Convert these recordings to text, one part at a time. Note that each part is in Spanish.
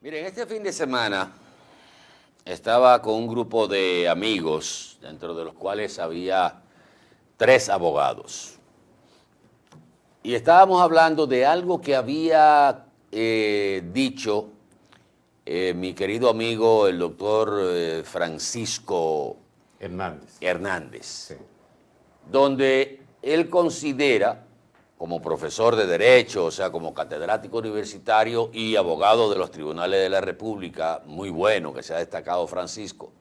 Miren, este fin de semana estaba con un grupo de amigos, dentro de los cuales había 3 abogados. Y estábamos hablando de algo que había dicho mi querido amigo, el doctor Francisco Hernández, Sí. donde él considera, como profesor de Derecho, o sea, como catedrático universitario y abogado de los tribunales de la República, muy bueno que se ha destacado Francisco,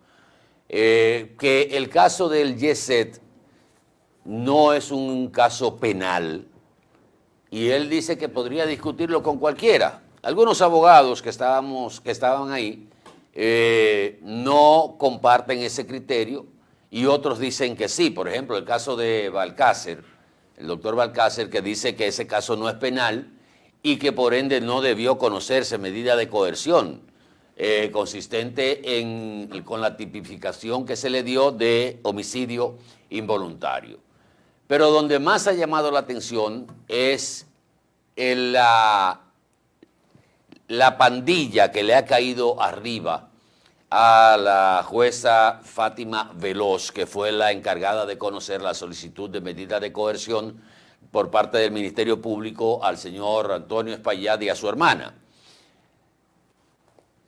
que el caso del YESET no es un caso penal y él dice que podría discutirlo con cualquiera. Algunos abogados que estaban ahí no comparten ese criterio y otros dicen que sí. Por ejemplo, el caso de Balcácer, el doctor Balcácer, que dice que ese caso no es penal y que por ende no debió conocerse medida de coerción consistente con la tipificación que se le dio de homicidio involuntario. Pero donde más ha llamado la atención es la pandilla que le ha caído arriba a la jueza Fátima Veloz, que fue la encargada de conocer la solicitud de medida de coerción por parte del Ministerio Público al señor Antonio Espaillat y a su hermana.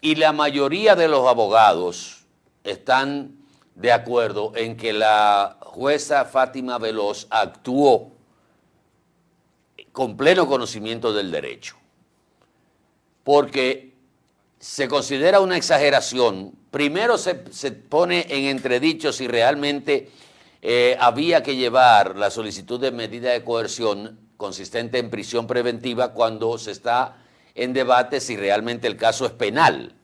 Y la mayoría de los abogados están de acuerdo en que la jueza Fátima Veloz actuó con pleno conocimiento del derecho, porque se considera una exageración. Primero se pone en entredicho si realmente había que llevar la solicitud de medida de coerción consistente en prisión preventiva cuando se está en debate si realmente el caso es penal.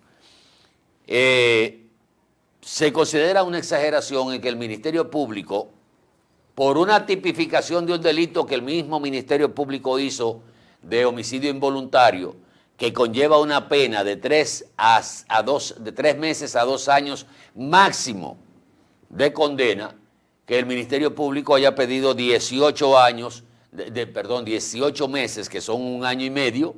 Se considera una exageración en que el Ministerio Público, por una tipificación de un delito que el mismo Ministerio Público hizo de homicidio involuntario, que conlleva una pena de 3 meses a 2 años máximo de condena, que el Ministerio Público haya pedido 18 meses, que son 1 año y medio,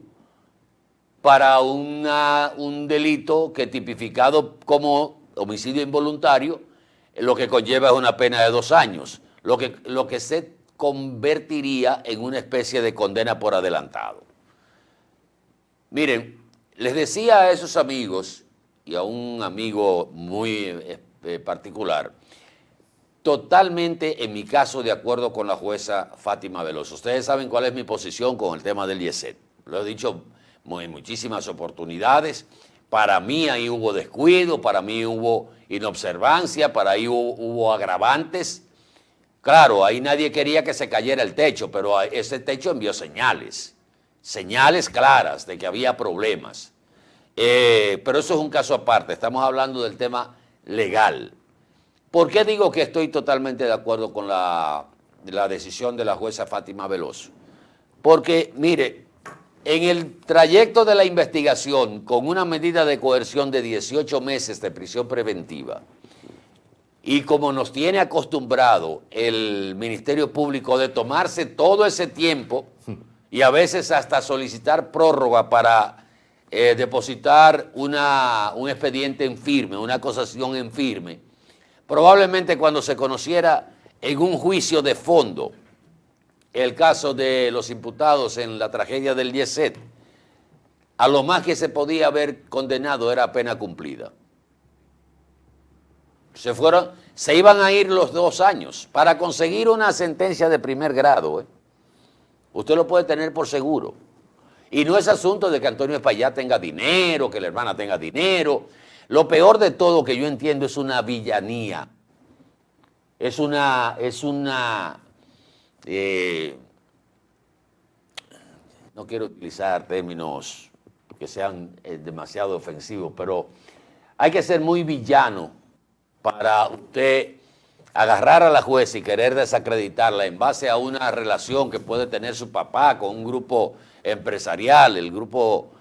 para un delito que tipificado como homicidio involuntario, lo que conlleva es una pena de 2 años, lo que se convertiría en una especie de condena por adelantado. Miren, les decía a esos amigos y a un amigo muy particular, totalmente en mi caso de acuerdo con la jueza Fátima Veloz. Ustedes saben cuál es mi posición con el tema del YESET. Lo he dicho en muchísimas oportunidades. Para mí ahí hubo descuido, para mí hubo inobservancia, para ahí hubo agravantes. Claro, ahí nadie quería que se cayera el techo, pero ese techo envió señales claras de que había problemas. Pero eso es un caso aparte, estamos hablando del tema legal. ¿Por qué digo que estoy totalmente de acuerdo con la decisión de la jueza Fátima Veloz? Porque, mire, en el trayecto de la investigación, con una medida de coerción de 18 meses de prisión preventiva, y como nos tiene acostumbrado el Ministerio Público de tomarse todo ese tiempo y a veces hasta solicitar prórroga para depositar un expediente en firme, una acusación en firme, probablemente cuando se conociera en un juicio de fondo el caso de los imputados en la tragedia del YESET, a lo más que se podía haber condenado era pena cumplida. Se iban a ir los 2 años para conseguir una sentencia de primer grado. Usted lo puede tener por seguro. Y no es asunto de que Antonio Espaillat tenga dinero, que la hermana tenga dinero. Lo peor de todo que yo entiendo es una villanía. No quiero utilizar términos que sean demasiado ofensivos, pero hay que ser muy villano para usted agarrar a la jueza y querer desacreditarla en base a una relación que puede tener su papá con un grupo empresarial, el grupo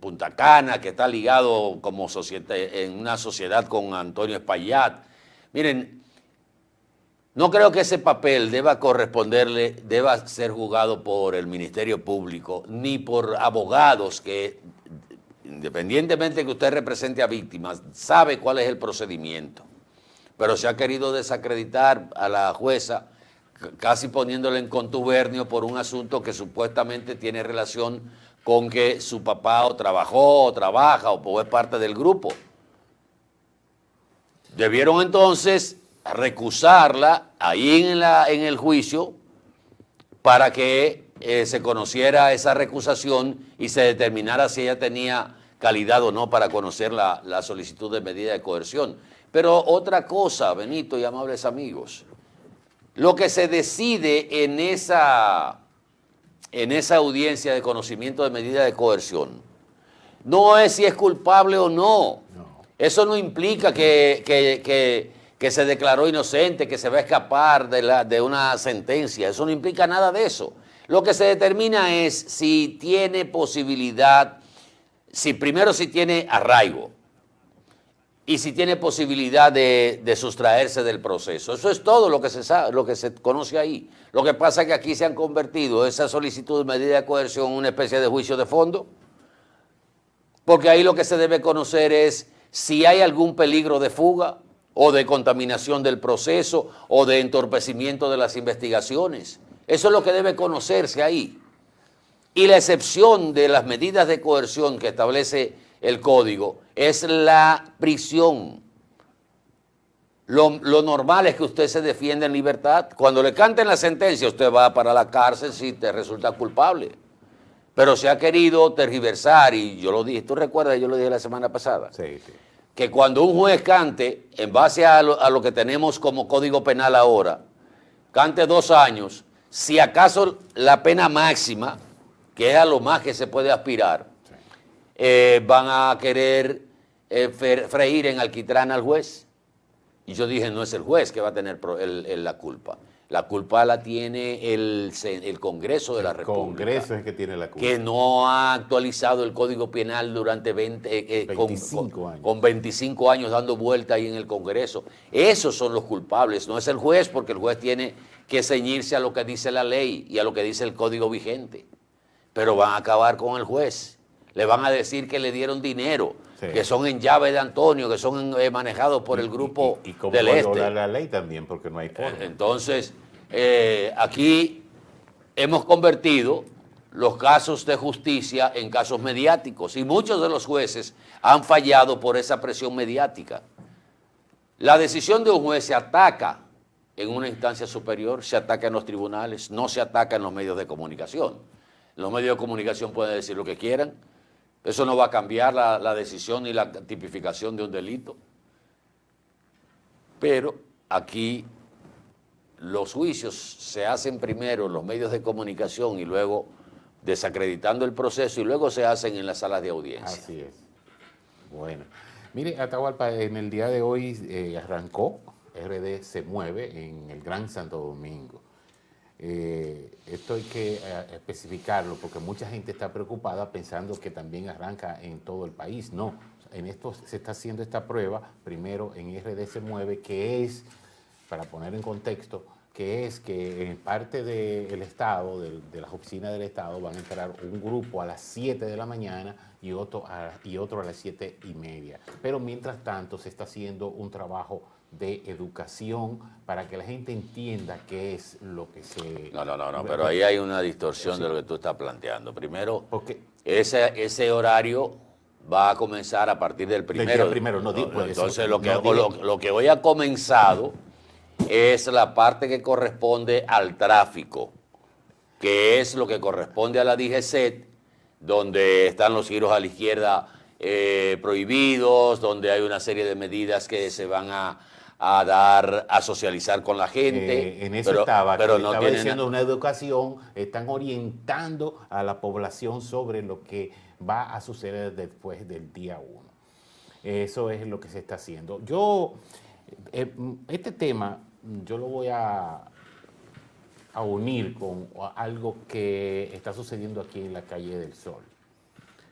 Punta Cana, que está ligado en una sociedad con Antonio Espaillat. Miren, no creo que ese papel deba ser juzgado por el Ministerio Público, ni por abogados que independientemente de que usted represente a víctimas, sabe cuál es el procedimiento. Pero se ha querido desacreditar a la jueza, casi poniéndola en contubernio por un asunto que supuestamente tiene relación con que su papá o trabajó, o trabaja, o es parte del grupo. Debieron entonces recusarla ahí en el juicio para que se conociera esa recusación y se determinara si ella tenía calidad o no para conocer la solicitud de medida de coerción. Pero otra cosa, Benito y amables amigos, lo que se decide en esa audiencia de conocimiento de medida de coerción no es si es culpable o no. Eso no implica que se declaró inocente, que se va a escapar de una sentencia. Eso no implica nada de eso. Lo que se determina es si tiene posibilidad, primero si tiene arraigo y si tiene posibilidad de sustraerse del proceso. Eso es todo lo que se sabe, lo que se conoce ahí. Lo que pasa es que aquí se han convertido esa solicitud de medida de coerción en una especie de juicio de fondo, porque ahí lo que se debe conocer es si hay algún peligro de fuga o de contaminación del proceso o de entorpecimiento de las investigaciones. Eso es lo que debe conocerse ahí. Y la excepción de las medidas de coerción que establece el código es la prisión. Lo normal es que usted se defienda en libertad. Cuando le canten la sentencia, usted va para la cárcel si te resulta culpable. Pero se ha querido tergiversar, y yo lo dije, ¿tú recuerdas? Yo lo dije la semana pasada. Sí, sí. Que cuando un juez cante, en base a lo que tenemos como código penal ahora, cante 2 años, si acaso la pena máxima, que es a lo más que se puede aspirar, van a querer freír en alquitrán al juez. Y yo dije, no es el juez que va a tener la culpa. La culpa la tiene el Congreso de la República. El Congreso es el que tiene la culpa. Que no ha actualizado el Código Penal durante 25 años. Con 25 años dando vuelta ahí en el Congreso. Esos son los culpables, no es el juez, porque el juez tiene que ceñirse a lo que dice la ley y a lo que dice el Código vigente. Pero van a acabar con el juez. Le van a decir que le dieron dinero, sí, que son en llave de Antonio, que son manejados por el grupo del Este. Y la ley también, porque no hay forma. Entonces, aquí hemos convertido los casos de justicia en casos mediáticos y muchos de los jueces han fallado por esa presión mediática. La decisión de un juez se ataca en una instancia superior, se ataca en los tribunales, no se ataca en los medios de comunicación. Los medios de comunicación pueden decir lo que quieran. Eso no va a cambiar la decisión ni la tipificación de un delito. Pero aquí los juicios se hacen primero en los medios de comunicación y luego desacreditando el proceso y luego se hacen en las salas de audiencia. Así es. Bueno, mire, Atahualpa, en el día de hoy arrancó, RD se mueve en el Gran Santo Domingo. Esto hay que especificarlo porque mucha gente está preocupada pensando que también arranca en todo el país. No, en esto se está haciendo esta prueba, primero en RD se mueve, que es, para poner en contexto, que es que en parte del Estado, de las oficinas del Estado, van a entrar un grupo a las 7 de la mañana y otro a las 7:30. Pero mientras tanto se está haciendo un trabajo de educación para que la gente entienda qué es lo que se... No, pero ahí hay una distorsión, sí, de lo que tú estás planteando. Primero, porque ese horario va a comenzar a partir del primero. Entonces, lo que hoy ha comenzado es la parte que corresponde al tráfico, que es lo que corresponde a la DGCET, donde están los giros a la izquierda prohibidos, donde hay una serie de medidas que se van a dar, a socializar con la gente. En eso pero no estaba diciendo una educación, están orientando a la población sobre lo que va a suceder después del día 1. Eso es lo que se está haciendo. Este tema, yo lo voy a unir con algo que está sucediendo aquí en la Calle del Sol.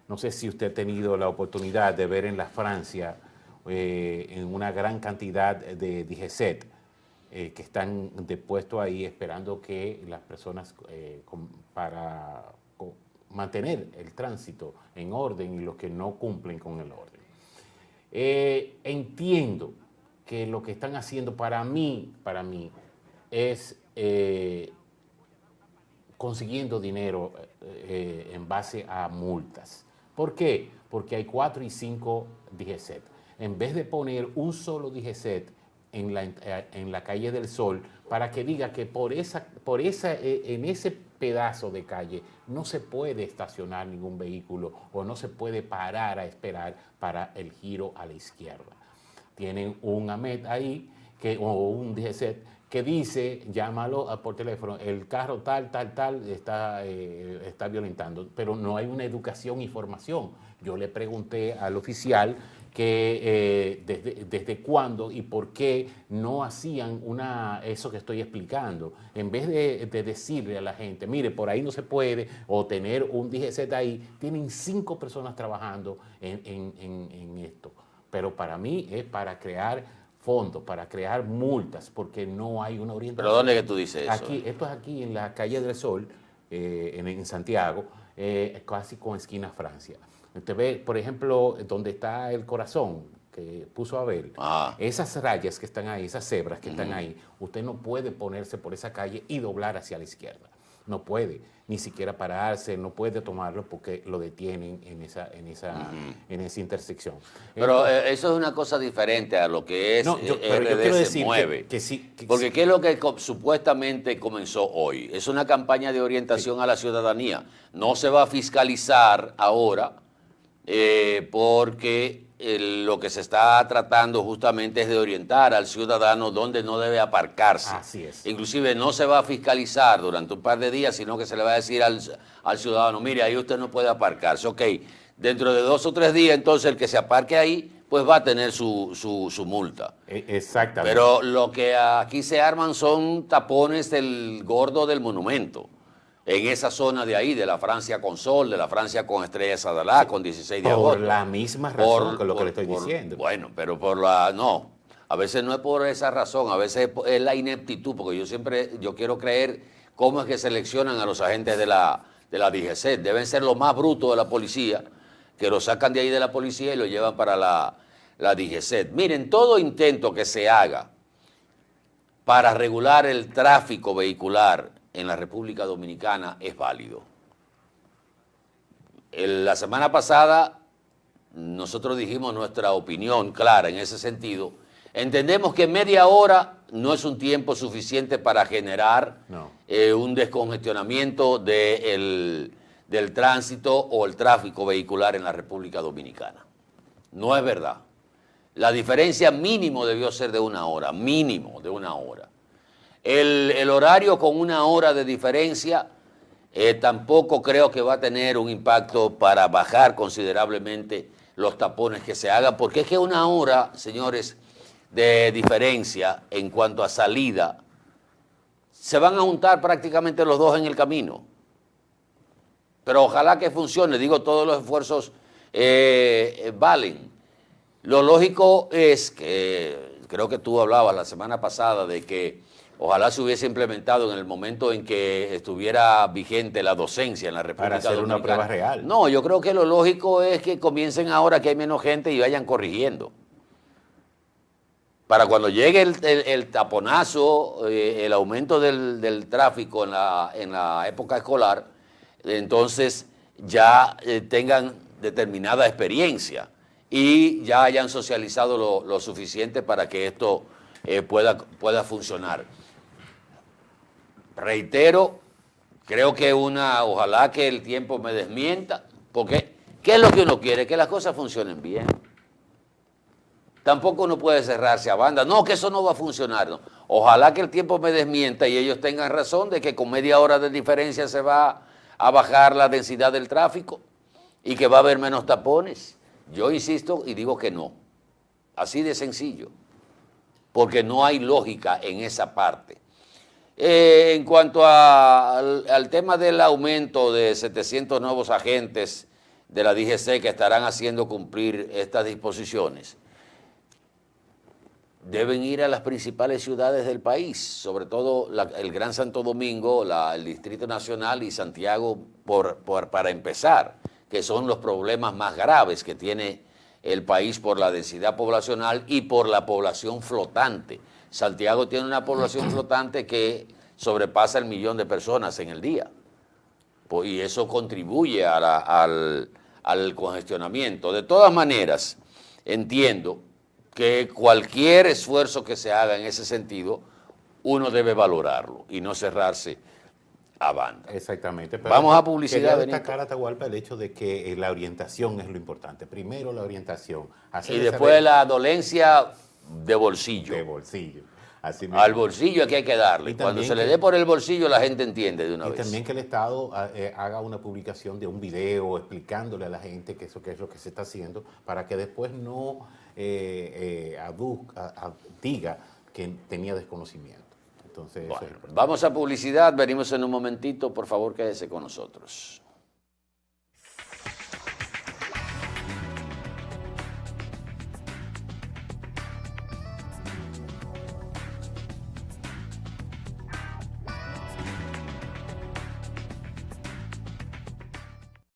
No sé si usted ha tenido la oportunidad de ver en la Francia en una gran cantidad de DGCET que están depuestos ahí esperando que las personas mantener el tránsito en orden y los que no cumplen con el orden. Entiendo que lo que están haciendo para mí es consiguiendo dinero en base a multas. ¿Por qué? Porque hay 4 y 5 DGCET. En vez de poner un solo DGCET en la calle del Sol, para que diga que en ese pedazo de calle no se puede estacionar ningún vehículo o no se puede parar a esperar para el giro a la izquierda. Tienen un AMET ahí, o un DGCET, que dice, llámalo por teléfono, el carro tal está violentando, pero no hay una educación y formación. Yo le pregunté al oficial que desde cuándo y por qué no hacían eso que estoy explicando. En vez de decirle a la gente, mire, por ahí no se puede, o tener un DGCET ahí, tienen 5 personas trabajando en esto. Pero para mí es para crear fondos, para crear multas, porque no hay una orientación. ¿Pero dónde es que tú dices eso? Aquí, esto es aquí en la calle del Sol, en Santiago, casi con esquina Francia. Usted ve, por ejemplo, donde está el corazón que puso Abel, esas rayas que están ahí, esas cebras que están ahí, usted no puede ponerse por esa calle y doblar hacia la izquierda. No puede, ni siquiera pararse, no puede tomarlo porque lo detienen en esa intersección. Pero eso es una cosa diferente a lo que es pero yo quiero decir mueve. Que sí. Porque ¿qué es lo que supuestamente comenzó hoy? Es una campaña de orientación a la ciudadanía. No se va a fiscalizar ahora porque lo que se está tratando justamente es de orientar al ciudadano dónde no debe aparcarse. Así es. Inclusive no se va a fiscalizar durante un par de días, sino que se le va a decir al ciudadano, mire, ahí usted no puede aparcarse. Ok, dentro de 2 o 3 días, entonces el que se aparque ahí, pues va a tener su multa. Exactamente. Pero lo que aquí se arman son tapones del gordo del monumento. En esa zona de ahí, de la Francia con Sol, de la Francia con Estrella Sadalá, con 16 de agosto. Por la misma razón que lo que le estoy diciendo. Bueno, pero no. A veces no es por esa razón, a veces es la ineptitud, porque yo quiero creer cómo es que seleccionan a los agentes de la DGCET. Deben ser los más brutos de la policía, que los sacan de ahí de la policía y lo llevan para la DGCET. Miren, todo intento que se haga para regular el tráfico vehicular en la República Dominicana es válido. La semana pasada nosotros dijimos nuestra opinión clara en ese sentido. Entendemos que media hora no es un tiempo suficiente para generar un descongestionamiento del tránsito o el tráfico vehicular en la República Dominicana. No es verdad. La diferencia mínimo debió ser de 1 hora, mínimo de 1 hora. El horario con 1 hora de diferencia tampoco creo que va a tener un impacto para bajar considerablemente los tapones que se hagan, porque es que 1 hora, señores, de diferencia en cuanto a salida, se van a juntar prácticamente los dos en el camino. Pero ojalá que funcione, digo, todos los esfuerzos valen. Lo lógico es que, creo que tú hablabas la semana pasada de que ojalá se hubiese implementado en el momento en que estuviera vigente la docencia en la República Dominicana. Para hacer una prueba real. No, yo creo que lo lógico es que comiencen ahora que hay menos gente y vayan corrigiendo. Para cuando llegue el taponazo, el aumento del tráfico en la época escolar, entonces ya tengan determinada experiencia y ya hayan socializado lo suficiente para que esto pueda funcionar. Reitero, creo que ojalá que el tiempo me desmienta, porque ¿qué es lo que uno quiere? Que las cosas funcionen bien. Tampoco uno puede cerrarse a banda. No, que eso no va a funcionar. No. Ojalá que el tiempo me desmienta y ellos tengan razón de que con media hora de diferencia se va a bajar la densidad del tráfico y que va a haber menos tapones. Yo insisto y digo que no. Así de sencillo. Porque no hay lógica en esa parte. En cuanto al tema del aumento de 700 nuevos agentes de la DGC que estarán haciendo cumplir estas disposiciones, deben ir a las principales ciudades del país, sobre todo el Gran Santo Domingo, el Distrito Nacional y Santiago para empezar, que son los problemas más graves que tiene el país por la densidad poblacional y por la población flotante. Santiago tiene una población flotante que sobrepasa el 1.000.000 de personas en el día, y eso contribuye al congestionamiento. De todas maneras, entiendo que cualquier esfuerzo que se haga en ese sentido, uno debe valorarlo y no cerrarse a banda. Exactamente. Pero vamos a publicidad. Quería destacar, Atahualpa, el hecho de que la orientación es lo importante. Primero la orientación. Y después la dolencia de bolsillo. De bolsillo. Así Al bolsillo es que hay que darle. Cuando se le dé por el bolsillo, la gente entiende de una vez. Y también que el Estado haga una publicación de un video explicándole a la gente que eso es lo que se está haciendo, para que después no diga que tenía desconocimiento. Entonces, bueno, vamos a publicidad, venimos en un momentito, por favor quédese con nosotros.